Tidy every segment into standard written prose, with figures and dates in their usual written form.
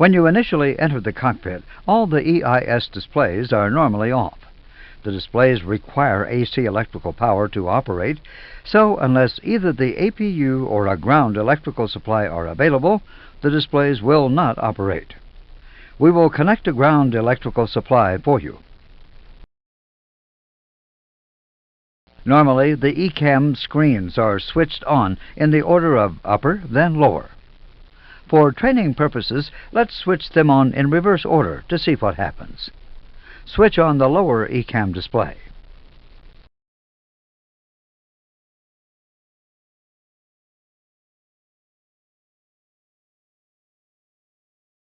When you initially enter the cockpit, all the EIS displays are normally off. The displays require AC electrical power to operate, so unless either the APU or a ground electrical supply are available, the displays will not operate. We will connect a ground electrical supply for you. Normally, the ECAM screens are switched on in the order of upper, then lower. For training purposes, let's switch them on in reverse order to see what happens. Switch on the lower ECAM display.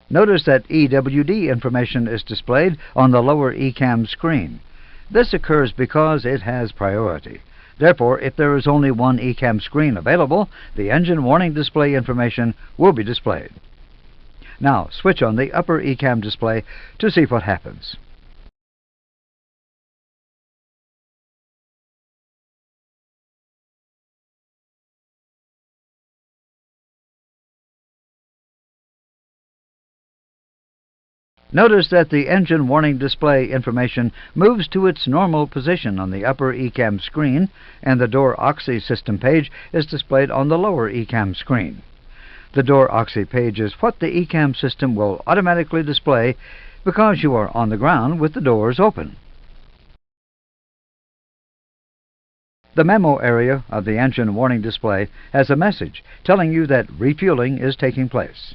Notice that EWD information is displayed on the lower ECAM screen. This occurs because it has priority. Therefore, if there is only one ECAM screen available, the engine warning display information will be displayed. Now, switch on the upper ECAM display to see what happens. Notice that the engine warning display information moves to its normal position on the upper ECAM screen, and the door oxy system page is displayed on the lower ECAM screen. The door oxy page is what the ECAM system will automatically display because you are on the ground with the doors open. The memo area of the engine warning display has a message telling you that refueling is taking place.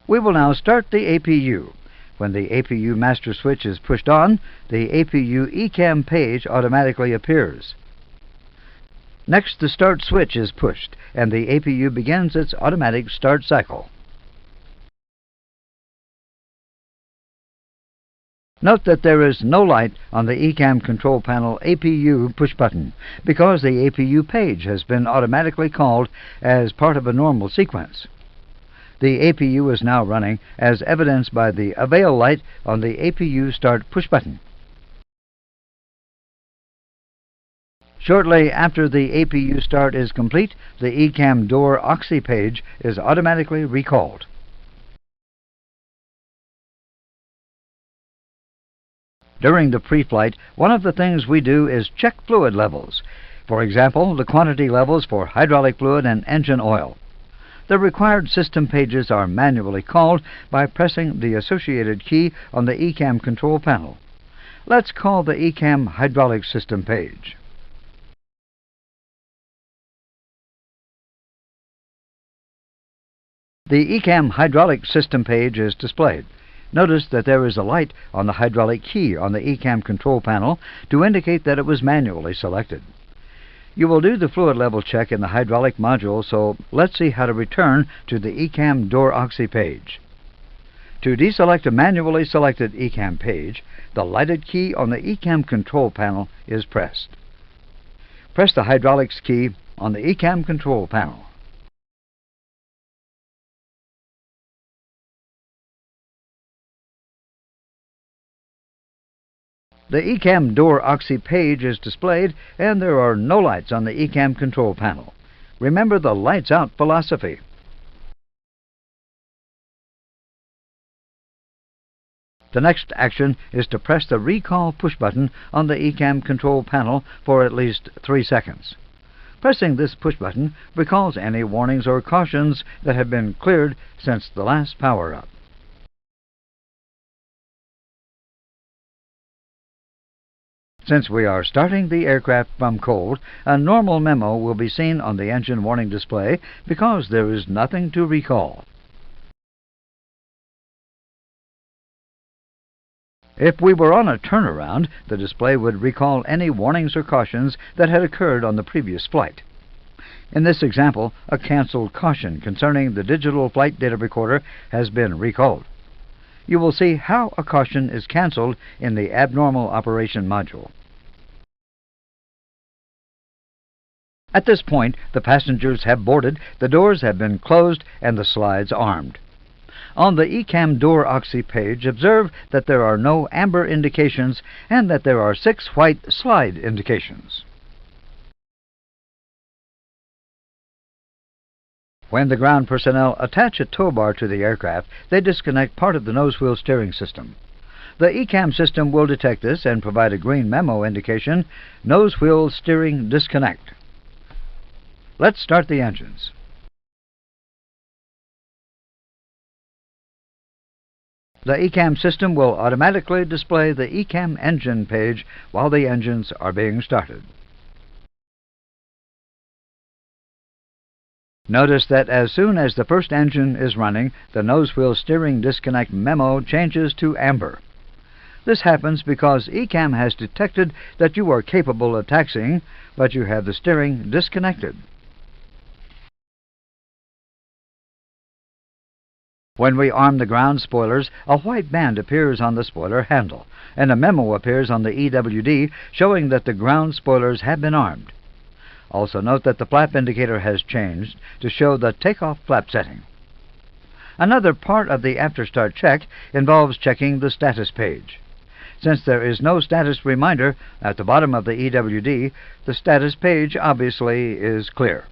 We will now start the APU. When the APU master switch is pushed on, the APU ECAM page automatically appears. Next, the start switch is pushed, and the APU begins its automatic start cycle. Note that there is no light on the ECAM control panel APU push button because the APU page has been automatically called as part of a normal sequence. The APU is now running as evidenced by the avail light on the APU start push button. Shortly after the APU start is complete, the ECAM door oxy page is automatically recalled. During the pre-flight, one of the things we do is check fluid levels. For example, the quantity levels for hydraulic fluid and engine oil. The required system pages are manually called by pressing the associated key on the ECAM control panel. Let's call the ECAM hydraulic system page. The ECAM hydraulic system page is displayed. Notice that there is a light on the hydraulic key on the ECAM control panel to indicate that it was manually selected. You will do the fluid level check in the hydraulic module, so let's see how to return to the ECAM door oxy page. To deselect a manually selected ECAM page, the lighted key on the ECAM control panel is pressed. Press the hydraulics key on the ECAM control panel. The ECAM door oxy page is displayed, and there are no lights on the ECAM control panel. Remember the lights out philosophy. The next action is to press the recall push button on the ECAM control panel for at least 3 seconds. Pressing this push button recalls any warnings or cautions that have been cleared since the last power-up. Since we are starting the aircraft from cold, a normal memo will be seen on the engine warning display because there is nothing to recall. If we were on a turnaround, the display would recall any warnings or cautions that had occurred on the previous flight. In this example, a canceled caution concerning the digital flight data recorder has been recalled. You will see how a caution is canceled in the abnormal operation module. At this point, the passengers have boarded, the doors have been closed, and the slides armed. On the ECAM door oxy page, observe that there are no amber indications and that there are 6 white slide indications. When the ground personnel attach a tow bar to the aircraft, they disconnect part of the nose wheel steering system. The ECAM system will detect this and provide a green memo indication, nose wheel steering disconnect. Let's start the engines. The ECAM system will automatically display the ECAM engine page while the engines are being started. Notice that as soon as the first engine is running, the nose wheel steering disconnect memo changes to amber. This happens because ECAM has detected that you are capable of taxiing, but you have the steering disconnected. When we arm the ground spoilers, a white band appears on the spoiler handle, and a memo appears on the EWD showing that the ground spoilers have been armed. Also note that the flap indicator has changed to show the takeoff flap setting. Another part of the after-start check involves checking the status page. Since there is no status reminder at the bottom of the EWD, the status page obviously is clear.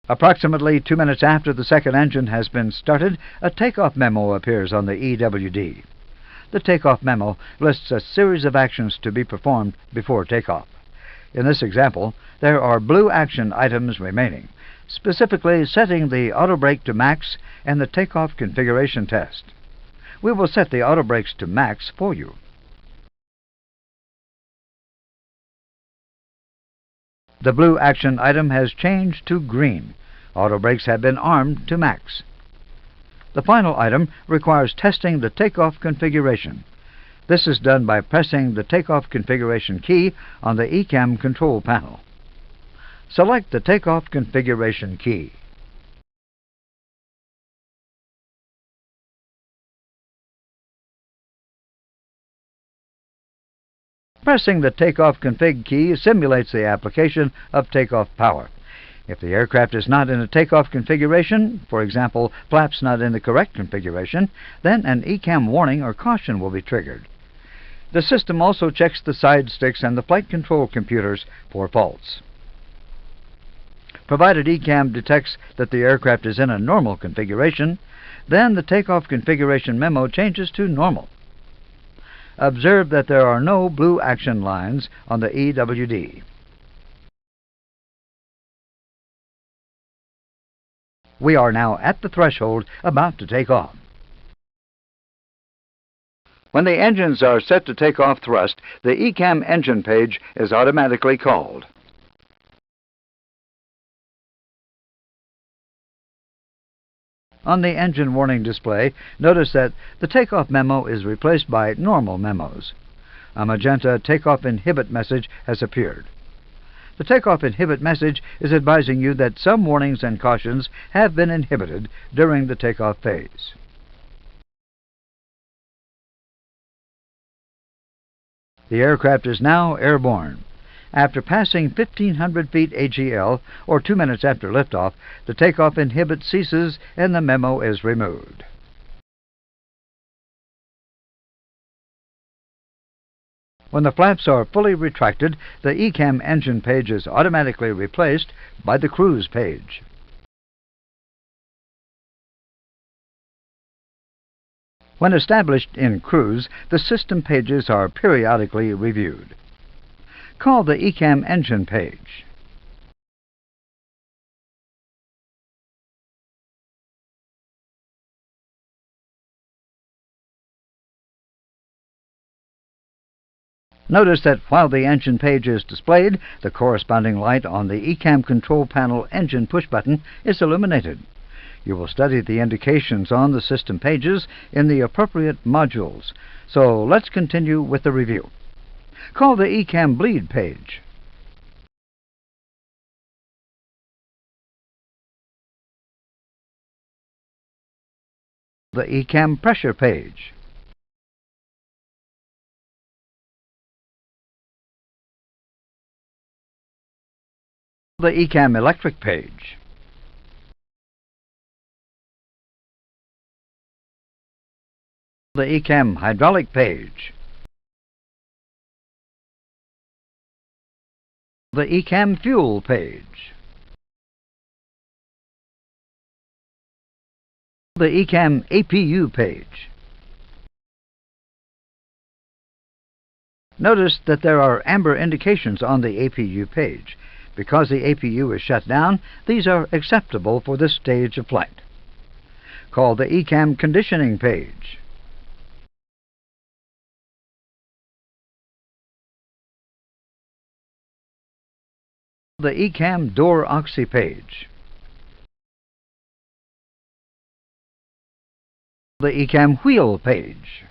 Approximately 2 minutes after the second engine has been started, a takeoff memo appears on the EWD. The takeoff memo lists a series of actions to be performed before takeoff. In this example, there are blue action items remaining, specifically setting the auto brake to max and the takeoff configuration test. We will set the auto brakes to max for you. The blue action item has changed to green. Auto brakes have been armed to max. The final item requires testing the takeoff configuration. This is done by pressing the takeoff configuration key on the ECAM control panel. Select the takeoff configuration key. Pressing the takeoff config key simulates the application of takeoff power. If the aircraft is not in a takeoff configuration, for example, flaps not in the correct configuration, then an ECAM warning or caution will be triggered. The system also checks the side sticks and the flight control computers for faults. Provided ECAM detects that the aircraft is in a normal configuration, then the takeoff configuration memo changes to normal. Observe that there are no blue action lines on the EWD. We are now at the threshold about to take off. When the engines are set to take off thrust, the ECAM engine page is automatically called. On the engine warning display, notice that the takeoff memo is replaced by normal memos. A magenta takeoff inhibit message has appeared. The takeoff inhibit message is advising you that some warnings and cautions have been inhibited during the takeoff phase. The aircraft is now airborne. After passing 1,500 feet AGL, or 2 minutes after liftoff, the takeoff inhibit ceases and the memo is removed. When the flaps are fully retracted, the ECAM engine page is automatically replaced by the cruise page. When established in cruise, the system pages are periodically reviewed. Call the ECAM engine page. Notice that while the engine page is displayed, the corresponding light on the ECAM control panel engine push button is illuminated. You will study the indications on the system pages in the appropriate modules. So let's continue with the review. Call the ECAM bleed page. The ECAM pressure page. The ECAM electric page. The ECAM hydraulic page. The ECAM fuel page. The ECAM APU page. Notice that there are amber indications on the APU page. Because the APU is shut down, these are acceptable for this stage of flight. Call the ECAM conditioning page. The ECAM door oxy page. The ECAM wheel page.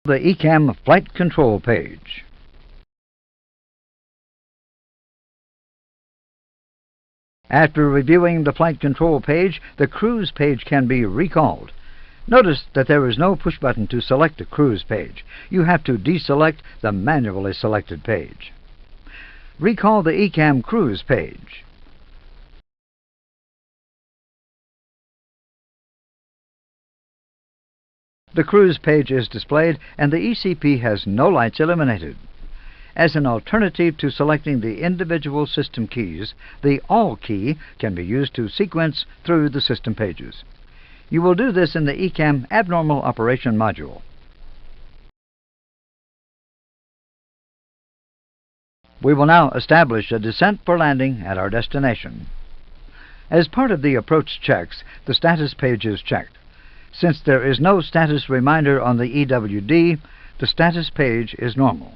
The ECAM flight control page. After reviewing the flight control page, the cruise page can be recalled. Notice that there is no push button to select the cruise page. You have to deselect the manually selected page. Recall the ECAM cruise page. The cruise page is displayed and the ECP has no lights illuminated. As an alternative to selecting the individual system keys, the All key can be used to sequence through the system pages. You will do this in the ECAM Abnormal Operation module. We will now establish a descent for landing at our destination. As part of the approach checks, the status page is checked. Since there is no status reminder on the EWD, the status page is normal.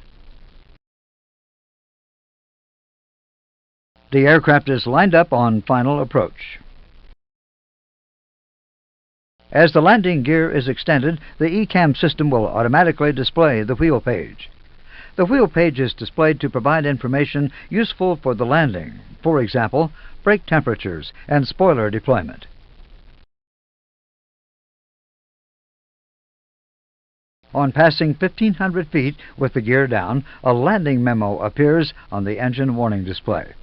The aircraft is lined up on final approach. As the landing gear is extended, the ECAM system will automatically display the wheel page. The wheel page is displayed to provide information useful for the landing, for example, brake temperatures and spoiler deployment. On passing 1,500 feet with the gear down, a landing memo appears on the engine warning display.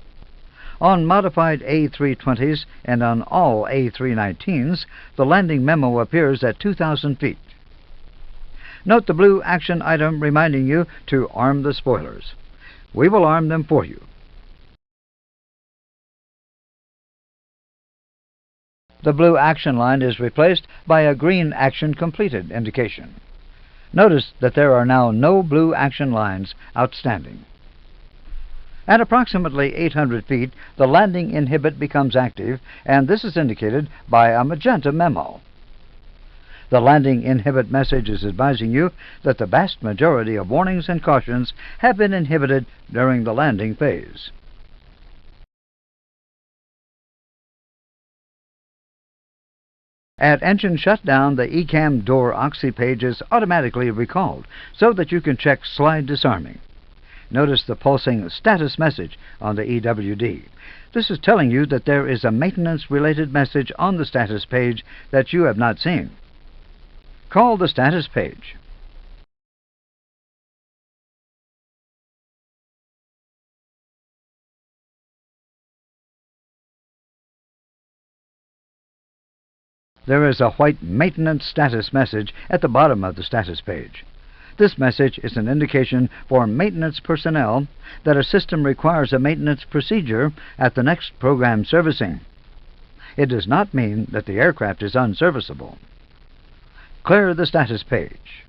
On modified A320s and on all A319s, the landing memo appears at 2,000 feet. Note the blue action item reminding you to arm the spoilers. We will arm them for you. The blue action line is replaced by a green action completed indication. Notice that there are now no blue action lines outstanding. At approximately 800 feet, the landing inhibit becomes active, and this is indicated by a magenta memo. The landing inhibit message is advising you that the vast majority of warnings and cautions have been inhibited during the landing phase. At engine shutdown, the ECAM door oxy page is automatically recalled so that you can check slide disarming. Notice the pulsing status message on the EWD. This is telling you that there is a maintenance-related message on the status page that you have not seen. Call the status page. There is a white maintenance status message at the bottom of the status page. This message is an indication for maintenance personnel that a system requires a maintenance procedure at the next program servicing. It does not mean that the aircraft is unserviceable. Clear the status page.